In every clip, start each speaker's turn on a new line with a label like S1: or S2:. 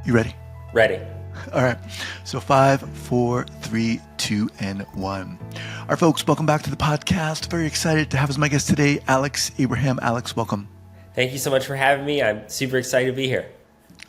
S1: You ready?
S2: Ready.
S1: All right. So 5, 4, 3, 2, and 1. All right, folks, welcome back to the podcast. Very excited to have as my guest today, Alex Abraham. Alex, welcome.
S2: Thank you so much for having me. I'm super excited to be here.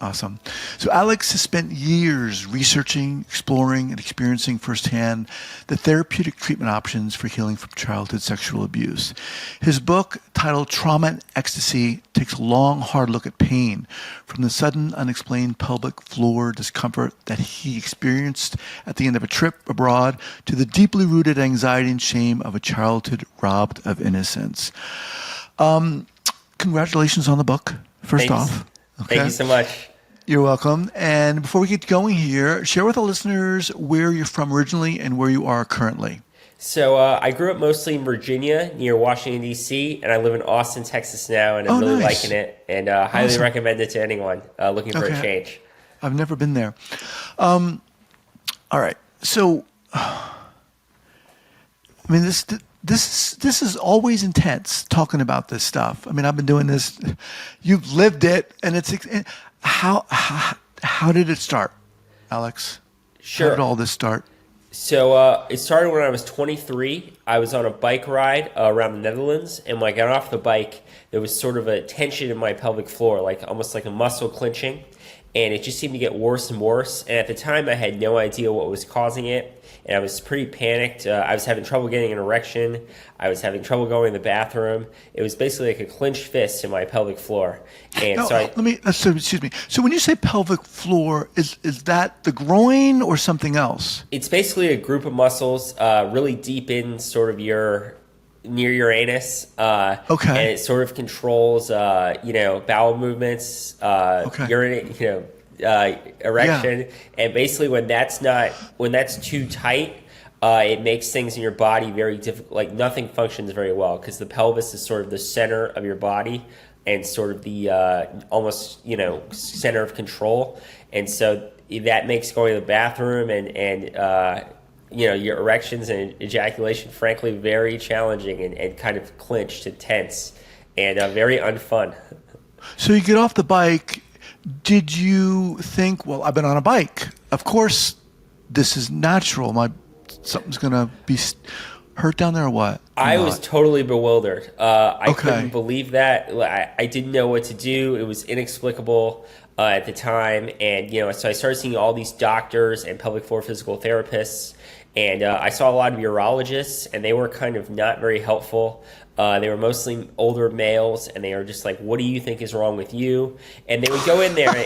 S1: Awesome. So Alex has spent years researching, exploring, and experiencing firsthand the therapeutic treatment options for healing from childhood sexual abuse. His book, titled Trauma and Ecstasy, takes a long, hard look at pain, from the sudden, unexplained pelvic floor discomfort that he experienced at the end of a trip abroad to the deeply rooted anxiety and shame of a childhood robbed of innocence. Congratulations on the book, first off.
S2: Okay. Thank you so much.
S1: You're welcome. And before we get going here, share with the listeners where you're from originally and where you are currently.
S2: So I grew up mostly in Virginia, near Washington, D.C., and I live in Austin, Texas now, and I'm really liking it, and highly recommend it to anyone looking for a change.
S1: I've never been there. All right. So, I mean, this is always intense, talking about this stuff. I mean, I've been doing this. You've lived it, and it's... How did it start, Alex?
S2: Sure.
S1: How did all this start?
S2: So it started when I was 23. I was on a bike ride around the Netherlands, and when I got off the bike, there was sort of a tension in my pelvic floor, like almost like a muscle clenching, and it just seemed to get worse and worse. And at the time, I had no idea what was causing it, and I was pretty panicked. I was having trouble getting an erection. I was having trouble going to the bathroom. It was basically like a clenched fist in my pelvic floor. And
S1: excuse me. So when you say pelvic floor, is that the groin or something else?
S2: It's basically a group of muscles really deep in sort of near your anus. And it sort of controls, bowel movements, urinate, erection. And basically when that's too tight, it makes things in your body very difficult. Like nothing functions very well because the pelvis is sort of the center of your body and sort of the almost center of control, and so that makes going to the bathroom and your erections and ejaculation, frankly, very challenging and kind of clenched and tense and very unfun.
S1: So you get off the bike. Did you think, well, I've been on a bike. Of course, this is natural. Something's going to be hurt down there or what?
S2: I was totally bewildered. I couldn't believe that. I didn't know what to do. It was inexplicable at the time. And, so I started seeing all these doctors and pelvic floor physical therapists. And I saw a lot of urologists, and they were kind of not very helpful. They were mostly older males, and they were just like, what do you think is wrong with you? And they would go in there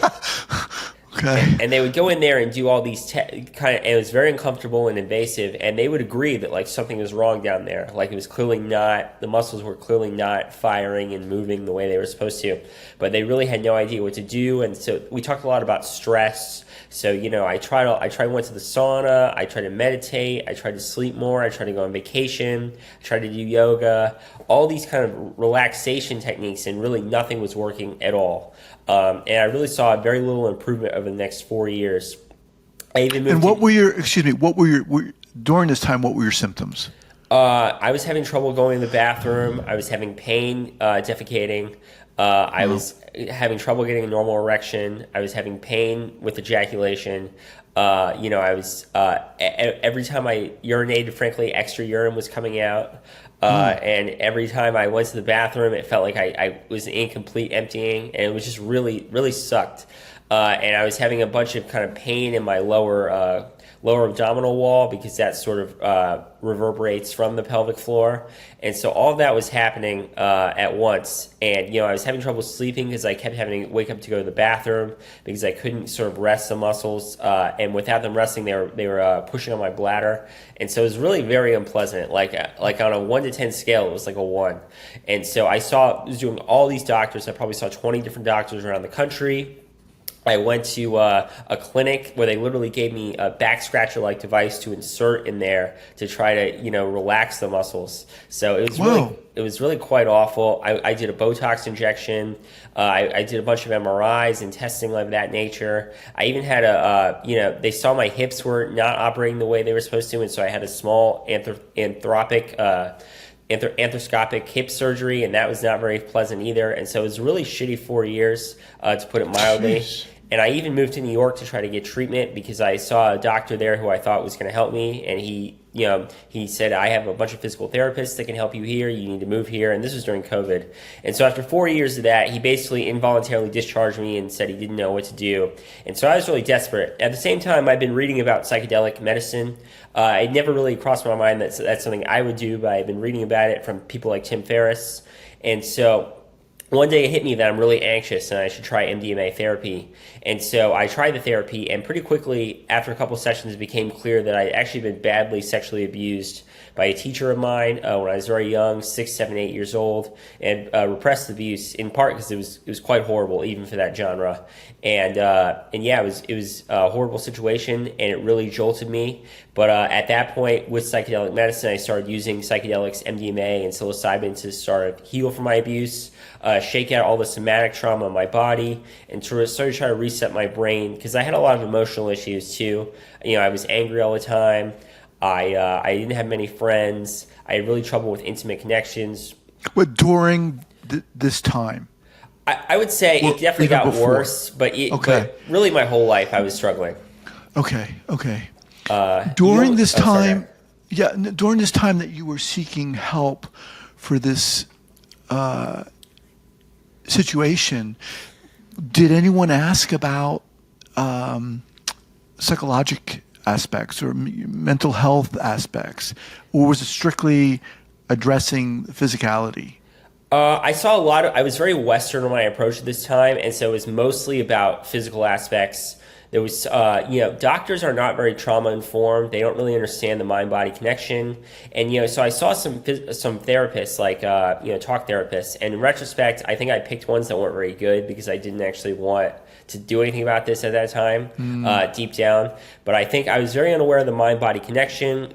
S2: and they would go in there and do all these and it was very uncomfortable and invasive, and they would agree that like something was wrong down there. Like it was clearly not, the muscles were clearly not firing and moving the way they were supposed to, but they really had no idea what to do. And so we talked a lot about stress. So, I went to the sauna, I tried to meditate, I tried to sleep more, I tried to go on vacation, I tried to do yoga, all these kind of relaxation techniques, and really nothing was working at all. And I really saw very little improvement over the next 4 years. During
S1: this time, what were your symptoms?
S2: I was having trouble going to the bathroom. I was having pain defecating. I was having trouble getting a normal erection. I was having pain with ejaculation. I was every time I urinated, frankly, extra urine was coming out. And every time I went to the bathroom, it felt like I was incomplete emptying, and it was just really, really sucked. And I was having a bunch of kind of pain in my lower abdominal wall because that sort of reverberates from the pelvic floor. And so all of that was happening at once. And, I was having trouble sleeping because I kept having to wake up to go to the bathroom because I couldn't sort of rest the muscles. And without them resting, they were pushing on my bladder. And so it was really very unpleasant. Like on a 1 to 10 scale, it was like a 1. And so I was doing all these doctors. I probably saw 20 different doctors around the country. I went to a clinic where they literally gave me a back scratcher-like device to insert in there to try to, relax the muscles. So it was really quite awful. I did a Botox injection. I did a bunch of MRIs and testing of that nature. I even had they saw my hips were not operating the way they were supposed to, and so I had a small arthroscopic hip surgery, and that was not very pleasant either. And so it was really shitty 4 years, to put it mildly.
S1: Jeez.
S2: And I even moved to New York to try to get treatment because I saw a doctor there who I thought was going to help me. And he said, I have a bunch of physical therapists that can help you here. You need to move here. And this was during COVID. And so after 4 years of that, he basically involuntarily discharged me and said he didn't know what to do. And so I was really desperate. At the same time, I've been reading about psychedelic medicine. It never really crossed my mind that that's something I would do, but I've been reading about it from people like Tim Ferriss. And so one day it hit me that I'm really anxious and I should try MDMA therapy. And so I tried the therapy, and pretty quickly, after a couple of sessions, it became clear that I'd actually been badly sexually abused by a teacher of mine when I was very young, 6, 7, 8 years old, and repressed abuse, in part because it was quite horrible, even for that genre. And yeah, it was a horrible situation, and it really jolted me. But at that point, with psychedelic medicine, I started using psychedelics, MDMA, and psilocybin to sort of heal from my abuse, shake out all the somatic trauma in my body, and sort of try to reset my brain, because I had a lot of emotional issues too. I was angry all the time. I didn't have many friends. I had really trouble with intimate connections.
S1: But during this time?
S2: I would say it definitely got worse, but really my whole life I was struggling.
S1: Okay. During this time that you were seeking help for this situation, did anyone ask about psychological aspects or mental health aspects, or was it strictly addressing physicality?
S2: I saw I was very Western when I approached this time, and so it was mostly about physical aspects. There was, doctors are not very trauma informed. They don't really understand the mind-body connection. And, so I saw some therapists, like, talk therapists. And in retrospect, I think I picked ones that weren't very good because I didn't actually want to do anything about this at that time, deep down. But I think I was very unaware of the mind-body connection.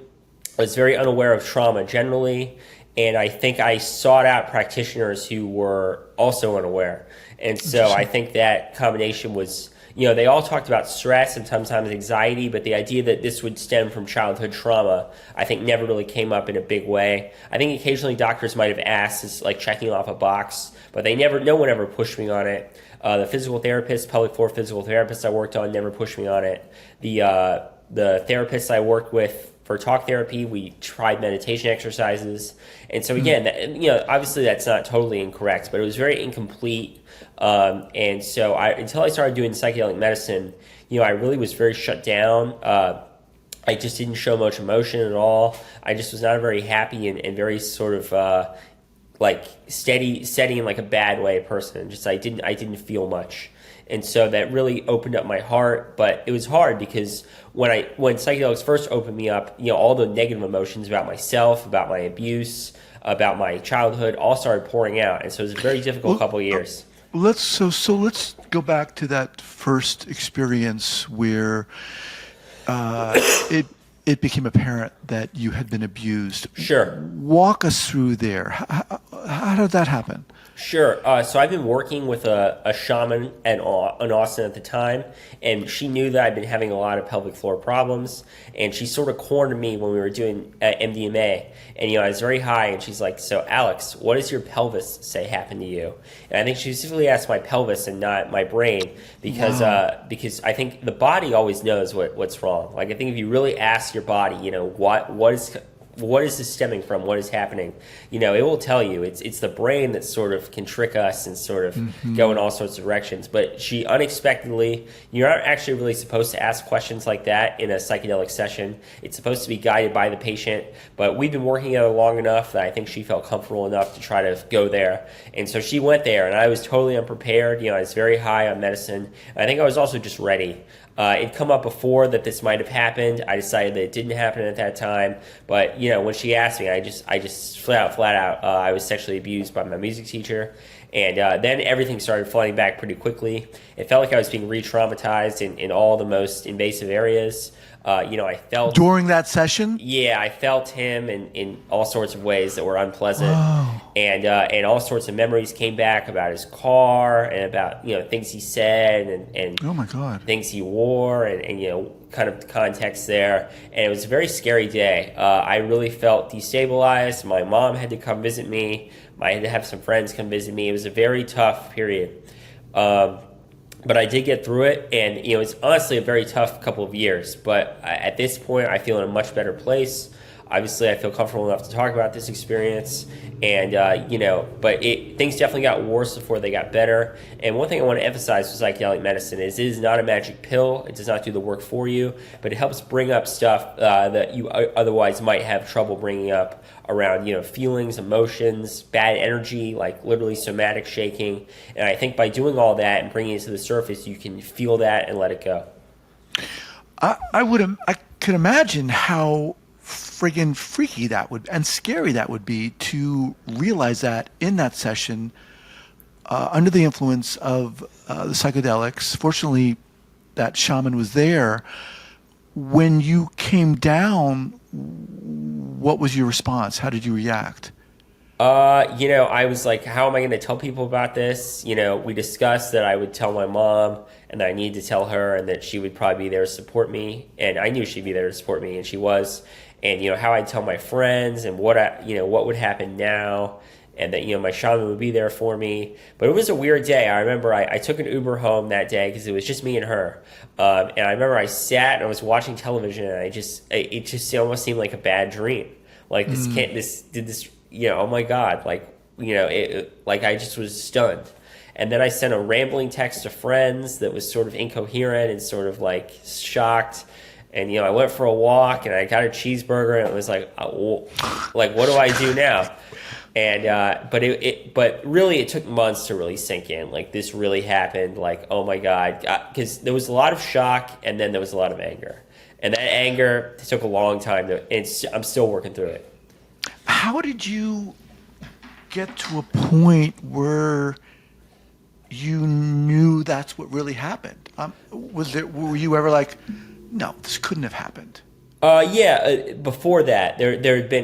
S2: I was very unaware of trauma generally. And I think I sought out practitioners who were also unaware. And so I think that combination was... they all talked about stress and sometimes anxiety, but the idea that this would stem from childhood trauma, I think never really came up in a big way. I think occasionally doctors might have asked, it's like checking off a box, but no one ever pushed me on it. The physical therapist, pelvic floor physical therapist I worked on never pushed me on it. The therapists I worked with for talk therapy, we tried meditation exercises. And so again, obviously that's not totally incorrect, but it was very incomplete. And so until I started doing psychedelic medicine, I really was very shut down. I just didn't show much emotion at all. I just was not a very happy and very sort of steady in like a bad way person. Just I didn't feel much. And so that really opened up my heart, but it was hard because when psychedelics first opened me up, all the negative emotions about myself, about my abuse, about my childhood, all started pouring out, and so it was a very difficult couple of years.
S1: Let's go back to that first experience where it became apparent that you had been abused.
S2: Sure.
S1: Walk us through there. How did that happen?
S2: Sure. So I've been working with a shaman in Austin at the time, and she knew that I'd been having a lot of pelvic floor problems, and she sort of cornered me when we were doing MDMA. And, I was very high, and she's like, so Alex, what does your pelvis say happened to you? And I think she specifically asked my pelvis and not my brain because I think the body always knows what's wrong. Like, I think if you really ask your body, what is this stemming from? What is happening? It will tell you. It's the brain that sort of can trick us and sort of go in all sorts of directions. But she unexpectedly, you're not actually really supposed to ask questions like that in a psychedelic session. It's supposed to be guided by the patient. But we've been working together long enough that I think she felt comfortable enough to try to go there. And so she went there, and I was totally unprepared. I was very high on medicine. And I think I was also just ready. It'd come up before that this might have happened. I decided that it didn't happen at that time. But, when she asked me, I just flat out, I was sexually abused by my music teacher. And then everything started flooding back pretty quickly. It felt like I was being re-traumatized in all the most invasive areas. I felt...
S1: During that session?
S2: Yeah, I felt him in all sorts of ways that were unpleasant.
S1: Oh.
S2: And all sorts of memories came back about his car and about, things he said and
S1: oh my God, things
S2: he wore and kind of the context there. And it was a very scary day. I really felt destabilized. My mom had to come visit me. I had to have some friends come visit me. It was a very tough period. but I did get through it, and it's honestly a very tough couple of years. But at this point, I feel in a much better place. Obviously, I feel comfortable enough to talk about this experience, and but things definitely got worse before they got better. And one thing I want to emphasize with psychedelic medicine is it is not a magic pill. It does not do the work for you, but it helps bring up stuff that you otherwise might have trouble bringing up around feelings, emotions, bad energy, like literally somatic shaking. And I think by doing all that and bringing it to the surface, you can feel that and let it go.
S1: I could imagine how friggin' freaky that would and scary that would be to realize that in that session under the influence of the psychedelics. Fortunately, that shaman was there. When you came down, what was your response? How did you react?
S2: I was like, how am I going to tell people about this? We discussed that I would tell my mom and that I needed to tell her and that she would probably be there to support me. And I knew she'd be there to support me, and she was. And, how I'd tell my friends and what would happen now, and that, my shaman would be there for me. But it was a weird day. I remember I took an Uber home that day because it was just me and her. And I remember I sat and I was watching television, and it just almost seemed like a bad dream. Like oh my God, I just was stunned. And then I sent a rambling text to friends that was sort of incoherent and sort of like shocked. And, I went for a walk and I got a cheeseburger, and it was like, what do I do now? And, but really it took months to really sink in. Like, this really happened. Like, oh my God. Because there was a lot of shock, and then there was a lot of anger. And that anger took a long time and I'm still working through it.
S1: How did you get to a point where you knew that's what really happened? Were you ever like, no, this couldn't have happened?
S2: Before that,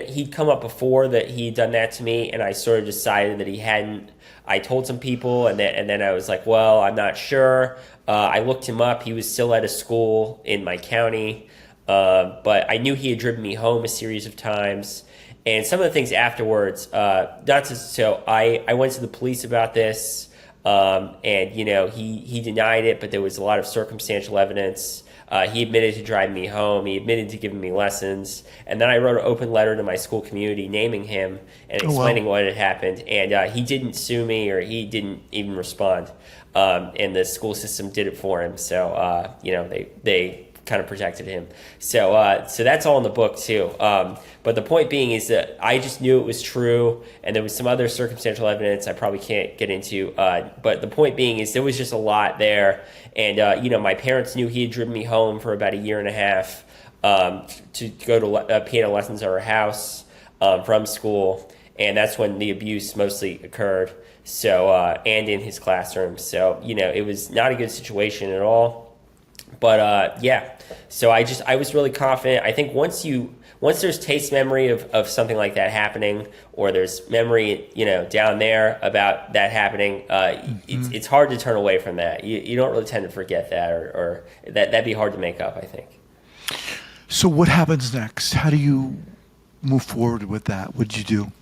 S2: he'd come up before that he'd done that to me, and I sort of decided that he hadn't. I told some people, and then I was like, well, I'm not sure. I looked him up. He was still at a school in my county, but I knew he had driven me home a series of times. And some of the things afterwards, I went to the police about this, and he denied it, but there was a lot of circumstantial evidence. He admitted to driving me home. He admitted to giving me lessons. And then I wrote an open letter to my school community naming him and explaining what had happened. And he didn't sue me, or he didn't even respond. And the school system did it for him. So, they kind of protected him. So that's all in the book too. But the point being is that I just knew it was true, and there was some other circumstantial evidence I probably can't get into. But the point being is there was just a lot there. And, my parents knew he had driven me home for about a year and a half to go to piano lessons at our house from school. And that's when the abuse mostly occurred. So, and in his classroom. So, it was not a good situation at all. But so I was really confident. I think once there's taste memory of something like that happening, or there's memory, down there about that happening, it's hard to turn away from that. You don't really tend to forget that, or that'd be hard to make up, I think.
S1: So what happens next? How do you move forward with that? What did you do?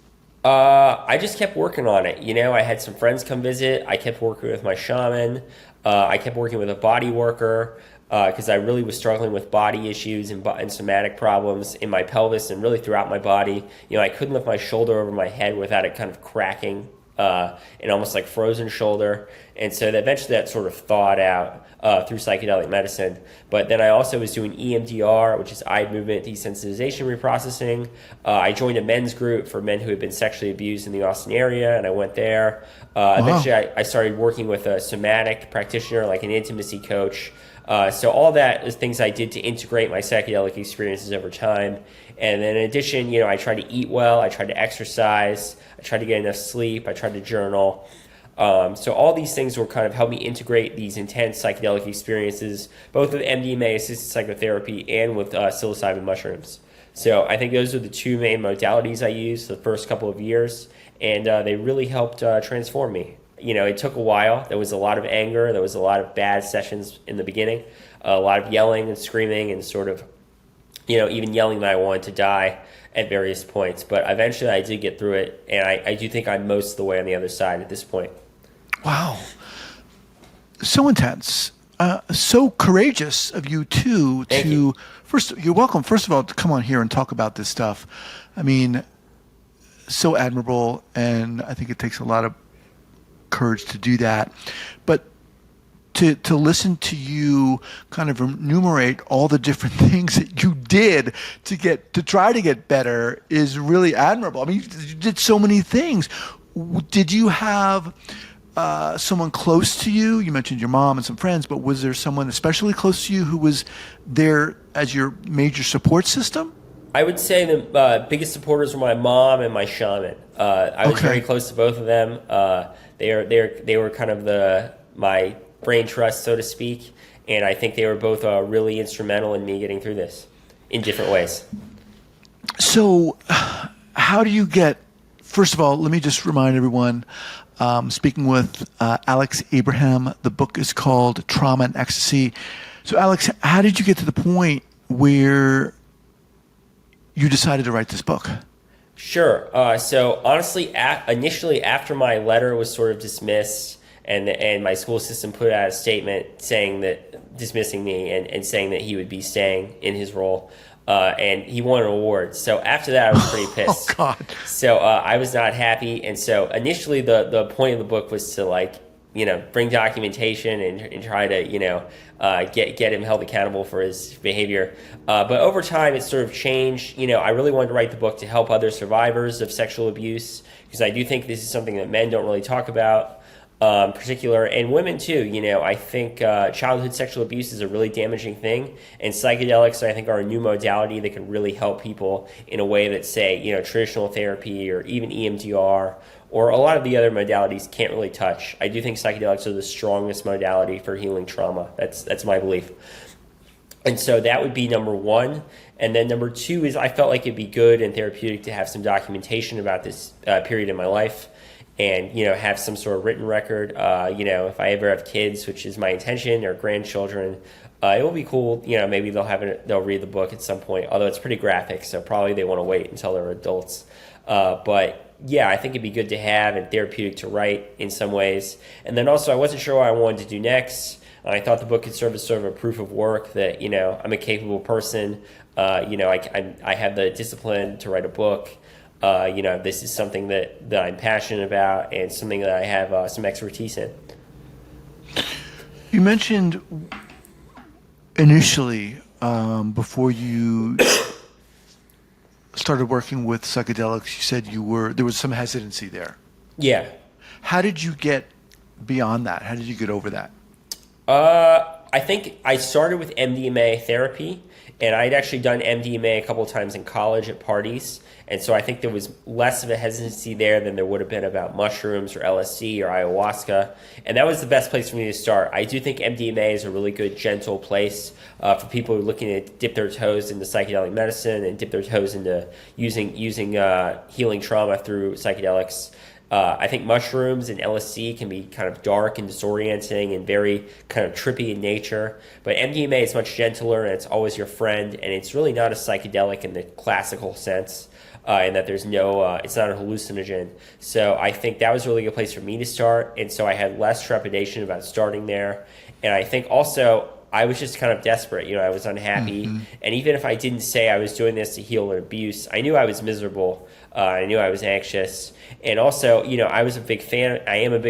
S2: I just kept working on it. I had some friends come visit. I kept working with my shaman. I kept working with a body worker. Because I really was struggling with body issues and somatic problems in my pelvis and really throughout my body. I couldn't lift my shoulder over my head without it kind of cracking and almost like frozen shoulder. And so eventually that sort of thawed out through psychedelic medicine. But then I also was doing EMDR, which is eye movement desensitization reprocessing. I joined a men's group for men who had been sexually abused in the Austin area, and I went there. Eventually I started working with a somatic practitioner, like an intimacy coach. So all that is things I did to integrate my psychedelic experiences over time. And then in addition, I tried to eat well, I tried to exercise, I tried to get enough sleep, I tried to journal. So all these things will kind of help me integrate these intense psychedelic experiences, both with MDMA-assisted psychotherapy and with psilocybin mushrooms. So I think those are the two main modalities I used the first couple of years, and they really helped transform me. It took a while. There was a lot of anger. There was a lot of bad sessions in the beginning, a lot of yelling and screaming and sort of, even yelling that I wanted to die at various points. But eventually I did get through it, and I do think I'm most of the way on the other side at this point.
S1: Wow. so intense, so courageous of you too.
S2: Thank you.
S1: First, you're welcome. First of all, to come on here and talk about this stuff. I mean, so admirable, and I think it takes a lot of courage to do that. But to listen to you kind of enumerate all the different things that you did to try to get better is really admirable. I mean, you did so many things. Did you have someone close to you? You mentioned your mom and some friends, but was there someone especially close to you who was there as your major support system?
S2: I would say the biggest supporters were my mom and my shaman. I was very close to both of them. They were kind of my brain trust, so to speak, and I think they were both really instrumental in me getting through this in different ways.
S1: So, how do you get? First of all, let me just remind everyone. Speaking with Alex Abraham, the book is called Trauma and Ecstasy. So, Alex, how did you get to the point where you decided to write this book?
S2: Sure. So honestly, initially after my letter was sort of dismissed and my school system put out a statement dismissing me and saying that he would be staying in his role, and he won an award. So after that, I was pretty pissed.
S1: Oh, God.
S2: So I was not happy. And so initially the point of the book was to bring documentation and try to, get him held accountable for his behavior. But over time, it sort of changed. I really wanted to write the book to help other survivors of sexual abuse, because I do think this is something that men don't really talk about, in particular, and women too. I think childhood sexual abuse is a really damaging thing, and psychedelics, I think, are a new modality that can really help people in a way that, say, traditional therapy or even EMDR or a lot of the other modalities can't really touch. I do think psychedelics are the strongest modality for healing trauma. That's my belief. And so that would be number one. And then number two is I felt like it'd be good and therapeutic to have some documentation about this period in my life and, have some sort of written record. If I ever have kids, which is my intention, or grandchildren, it will be cool. Maybe they'll read the book at some point, although it's pretty graphic, so probably they want to wait until they're adults. But yeah, I think it'd be good to have and therapeutic to write in some ways. And then also, I wasn't sure what I wanted to do next. I thought the book could serve as sort of a proof of work that, I'm a capable person. I have the discipline to write a book. This is something that I'm passionate about and something that I have some expertise in.
S1: You mentioned initially, before you started working with psychedelics, you said there was some hesitancy there.
S2: Yeah.
S1: How did you get beyond that? How did you get over that?
S2: I think I started with MDMA therapy, and I'd actually done MDMA a couple of times in college at parties. And so I think there was less of a hesitancy there than there would have been about mushrooms or LSD or ayahuasca. And that was the best place for me to start. I do think MDMA is a really good, gentle place for people who are looking to dip their toes into psychedelic medicine and dip their toes into using healing trauma through psychedelics. I think mushrooms and LSD can be kind of dark and disorienting and very kind of trippy in nature. But MDMA is much gentler, and it's always your friend, and it's really not a psychedelic in the classical sense, in that there's it's not a hallucinogen. So I think that was a really good place for me to start, and so I had less trepidation about starting there. And I think also I was just kind of desperate. I was unhappy. Mm-hmm. And even if I didn't say I was doing this to heal an abuse, I knew I was miserable. I knew I was anxious. And also, I am a big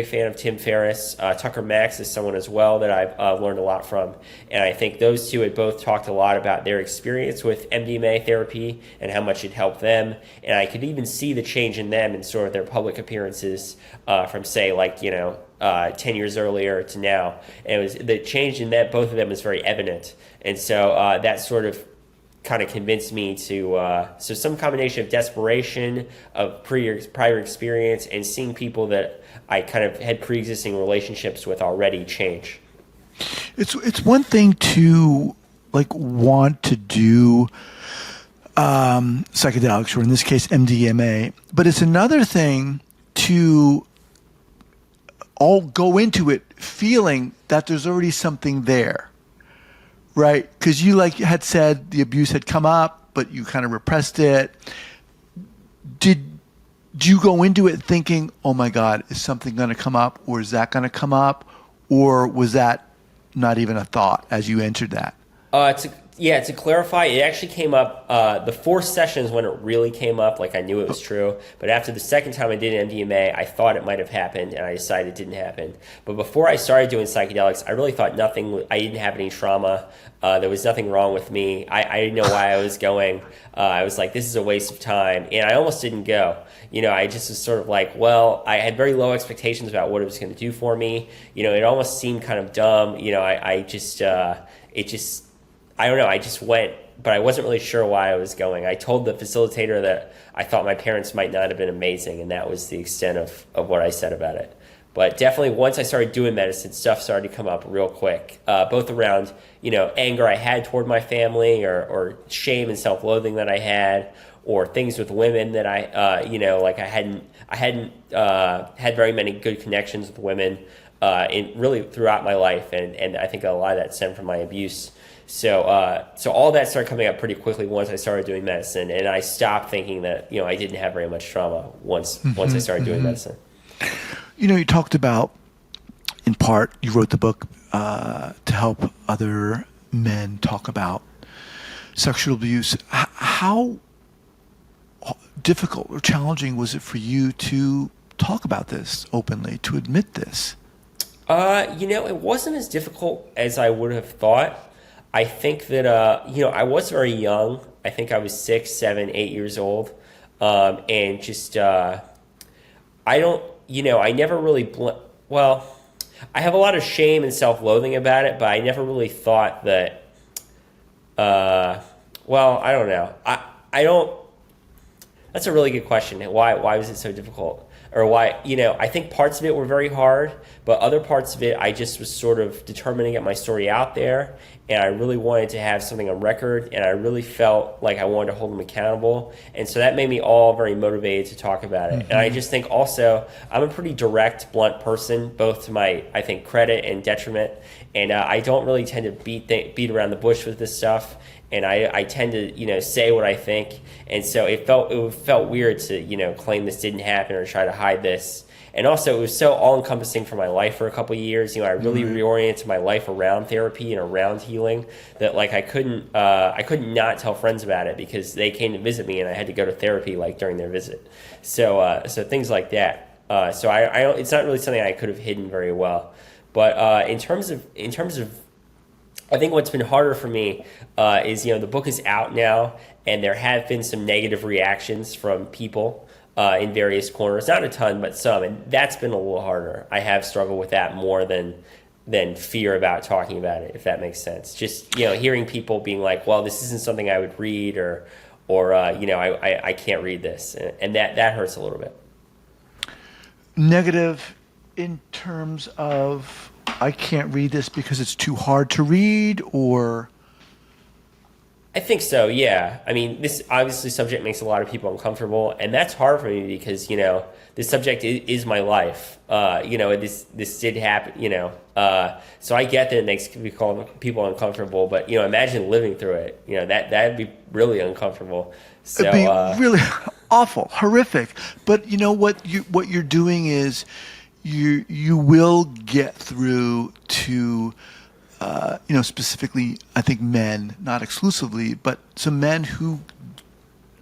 S2: fan of Tim Ferriss. Tucker Max is someone as well that I've learned a lot from. And I think those two had both talked a lot about their experience with MDMA therapy and how much it helped them. And I could even see the change in them in sort of their public appearances from, say, 10 years earlier to now. And it was the change in that both of them was very evident. And so that sort of kind of convinced me to so some combination of desperation, of prior experience, and seeing people that I kind of had pre-existing relationships with already change.
S1: It's one thing to want to do psychedelics, or in this case MDMA, but it's another thing to all go into it feeling that there's already something there. Right, because you had said the abuse had come up, but you kind of repressed it. Did you go into it thinking, "Oh my God, is something going to come up, or is that going to come up?" or was that not even a thought as you entered that?
S2: To clarify, it actually came up, the fourth session is when it really came up, like I knew it was true. But after the second time I did MDMA, I thought it might have happened, and I decided it didn't happen. But before I started doing psychedelics, I really thought I didn't have any trauma. There was nothing wrong with me. I didn't know why I was going. I was like, this is a waste of time. And I almost didn't go. I just was sort of like, well, I had very low expectations about what it was going to do for me. It almost seemed kind of dumb. I don't know, I just went, but I wasn't really sure why I was going. I told the facilitator that I thought my parents might not have been amazing, and that was the extent of what I said about it. But definitely once I started doing medicine, stuff started to come up real quick, both around, anger I had toward my family or shame and self-loathing that I had, or things with women that I hadn't had very many good connections with women really throughout my life, and I think a lot of that stemmed from my abuse. So all that started coming up pretty quickly once I started doing medicine, and I stopped thinking that I didn't have very much trauma once I started doing medicine.
S1: You talked about, in part, you wrote the book to help other men talk about sexual abuse. How difficult or challenging was it for you to talk about this openly, to admit this?
S2: It wasn't as difficult as I would have thought. I think that, I was very young. I think I was 6, 7, 8 years old. And just, I never really, I have a lot of shame and self-loathing about it, but I never really thought that, I don't know. I don't, that's a really good question. Why was it so difficult? Or why, I think parts of it were very hard, but other parts of it, I just was sort of determined to get my story out there, and I really wanted to have something on record, and I really felt like I wanted to hold them accountable, and so that made me all very motivated to talk about it. Mm-hmm. And I just think also, I'm a pretty direct, blunt person, both to my, I think, credit and detriment, and I don't really tend to beat around the bush with this stuff. And I tend to, say what I think. And so it felt weird to, claim this didn't happen or try to hide this. And also it was so all-encompassing for my life for a couple of years. I really reoriented my life around therapy and around healing that I couldn't not tell friends about it because they came to visit me and I had to go to therapy during their visit. So things like that. So I it's not really something I could have hidden very well. But in terms of I think what's been harder for me is, the book is out now, and there have been some negative reactions from people in various corners. Not a ton, but some, and that's been a little harder. I have struggled with that more than fear about talking about it, if that makes sense. Just, hearing people being like, well, this isn't something I would read, or I can't read this, and that hurts a little bit.
S1: Negative in terms of, I can't read this because it's too hard to read, or?
S2: I think so, yeah. I mean, this obviously subject makes a lot of people uncomfortable, and that's hard for me because, this subject is my life. This did happen, so I get that it makes people uncomfortable, but, imagine living through it. That'd be really uncomfortable. So,
S1: it'd be really awful, horrific. But what you're doing is, you will get through to, specifically, I think men, not exclusively, but some men who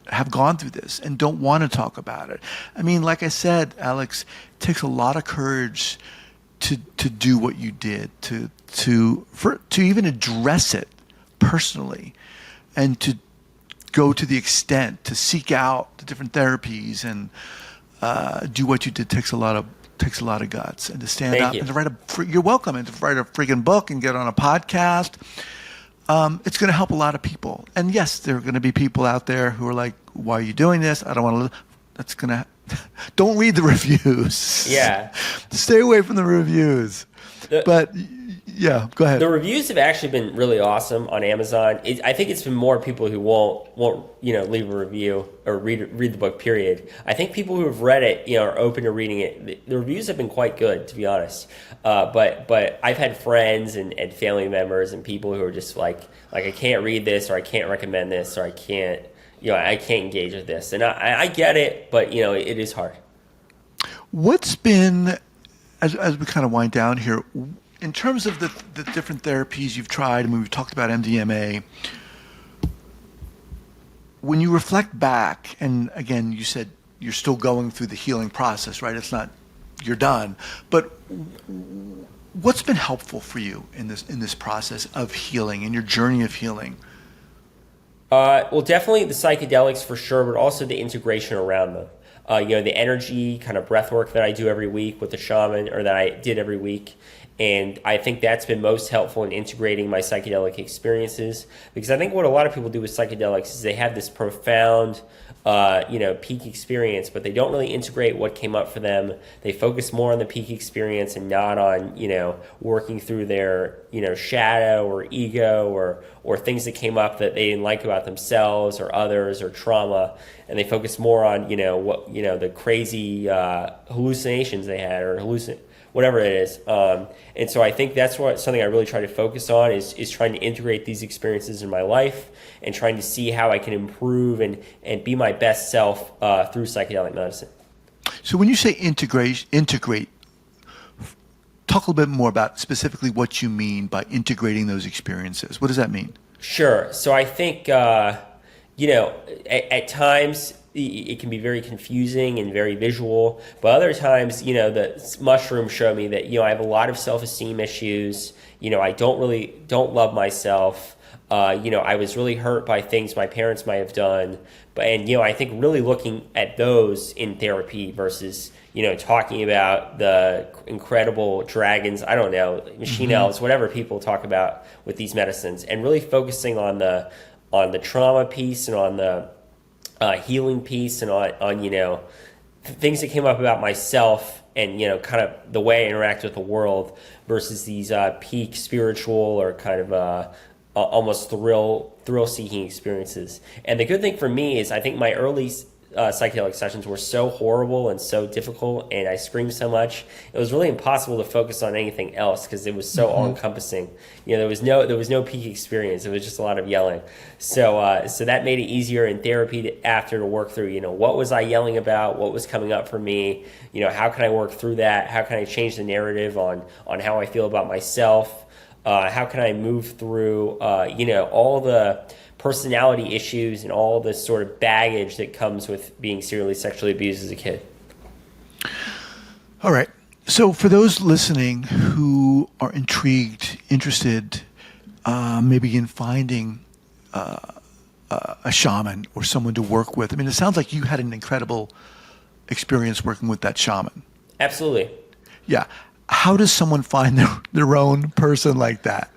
S1: have gone through this and don't want to talk about it. I mean, like I said, Alex, it takes a lot of courage to do what you did, to even address it personally, and to go to the extent to seek out the different therapies and do what you did takes a lot of guts, and to stand up and to write you're welcome, and to write a freaking book and get on a podcast. It's going to help a lot of people. And yes, there are going to be people out there who are like, why are you doing this? I don't want to, don't read the reviews.
S2: Yeah.
S1: Stay away from the reviews. But yeah, go ahead.
S2: The reviews have actually been really awesome on Amazon. I think it's been more people who won't leave a review or read the book, period. I think people who have read it, are open to reading it. The reviews have been quite good, to be honest. But I've had friends and family members and people who are just like I can't read this, or I can't recommend this, or I can't engage with this. And I get it, but it is hard.
S1: What's been, as we kind of wind down here, in terms of the different therapies you've tried, and we've talked about MDMA, when you reflect back, and again, you said you're still going through the healing process, right? It's not, you're done. But what's been helpful for you in this process of healing, in your journey of healing?
S2: Well, definitely the psychedelics for sure, but also the integration around them. The energy kind of breath work that I do every week with the shaman, or that I did every week. And I think that's been most helpful in integrating my psychedelic experiences, because I think what a lot of people do with psychedelics is they have this profound, peak experience, but they don't really integrate what came up for them. They focus more on the peak experience and not on, working through their, shadow or ego or things that came up that they didn't like about themselves or others or trauma. And they focus more on, the crazy hallucinations they had or whatever it is. And so I think that's something I really try to focus on is trying to integrate these experiences in my life and trying to see how I can improve and be my best self through psychedelic medicine.
S1: So when you say integrate, talk a little bit more about specifically what you mean by integrating those experiences. What does that mean?
S2: Sure. So I think, at times it can be very confusing and very visual, but other times, the mushrooms show me that, I have a lot of self-esteem issues. I don't love myself. I was really hurt by things my parents might have done. I think really looking at those in therapy versus, talking about the incredible dragons, I don't know, machine elves, whatever people talk about with these medicines, and really focusing on the trauma piece and on the healing piece and on things that came up about myself and kind of the way I interact with the world versus these peak spiritual or kind of almost thrill-seeking experiences. And the good thing for me is I think my early psychedelic sessions were so horrible and so difficult, and I screamed so much, it was really impossible to focus on anything else because it was so all-encompassing. There was no peak experience. It was just a lot of yelling. So that made it easier in therapy to work through, what was I yelling about? What was coming up for me? How can I work through that? How can I change the narrative on how I feel about myself? How can I move through, all the personality issues and all the sort of baggage that comes with being serially sexually abused as a kid?
S1: All right. So for those listening who are intrigued, interested, maybe in finding a shaman or someone to work with, I mean, it sounds like you had an incredible experience working with that shaman. Absolutely. Yeah. How does someone find their own person like that?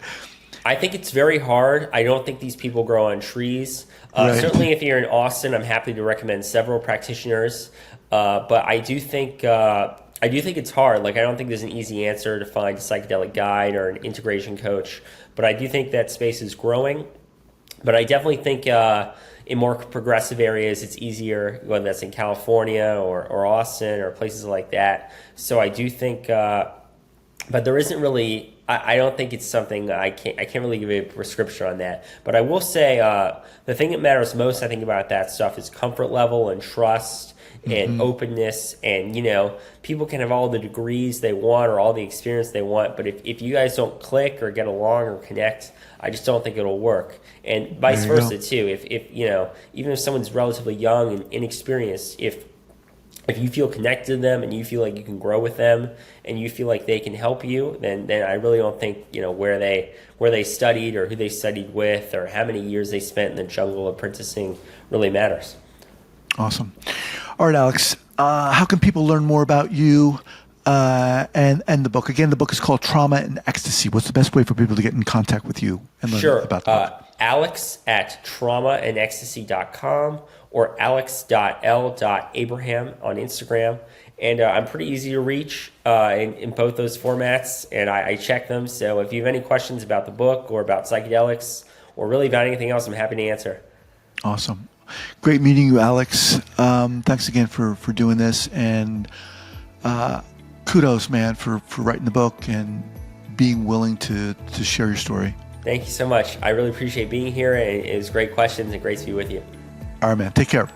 S2: I think it's very hard. I don't think these people grow on trees. Right. Certainly if you're in Austin, I'm happy to recommend several practitioners. But I do think it's hard. Like, I don't think there's an easy answer to find a psychedelic guide or an integration coach. But I do think that space is growing. But I definitely think in more progressive areas, it's easier, whether that's in California or Austin or places like that. So I do think, but there isn't really, I don't think it's something, I can't really give you a prescription on that. But I will say the thing that matters most, I think, about that stuff is comfort level and trust and openness. And, people can have all the degrees they want or all the experience they want. But if you guys don't click or get along or connect, I just don't think it'll work. And vice versa, too. If even if someone's relatively young and inexperienced, if you feel connected to them and you feel like you can grow with them and you feel like they can help you, then I really don't think, where they studied or who they studied with or how many years they spent in the jungle apprenticing really matters.
S1: Awesome. All right, Alex, how can people learn more about you and the book? Again, the book is called Trauma and Ecstasy. What's the best way for people to get in contact with you and learn about the book?
S2: Alex at traumaandecstasy.com or alex.l.abraham on Instagram. And I'm pretty easy to reach in both those formats, and I check them. So if you have any questions about the book or about psychedelics or really about anything else, I'm happy to answer.
S1: Awesome. Great meeting you, Alex. Thanks again for doing this. And kudos, man, for writing the book and being willing to share your story.
S2: Thank you so much. I really appreciate being here, and it was great questions and great to be with you.
S1: All right, man. Take care.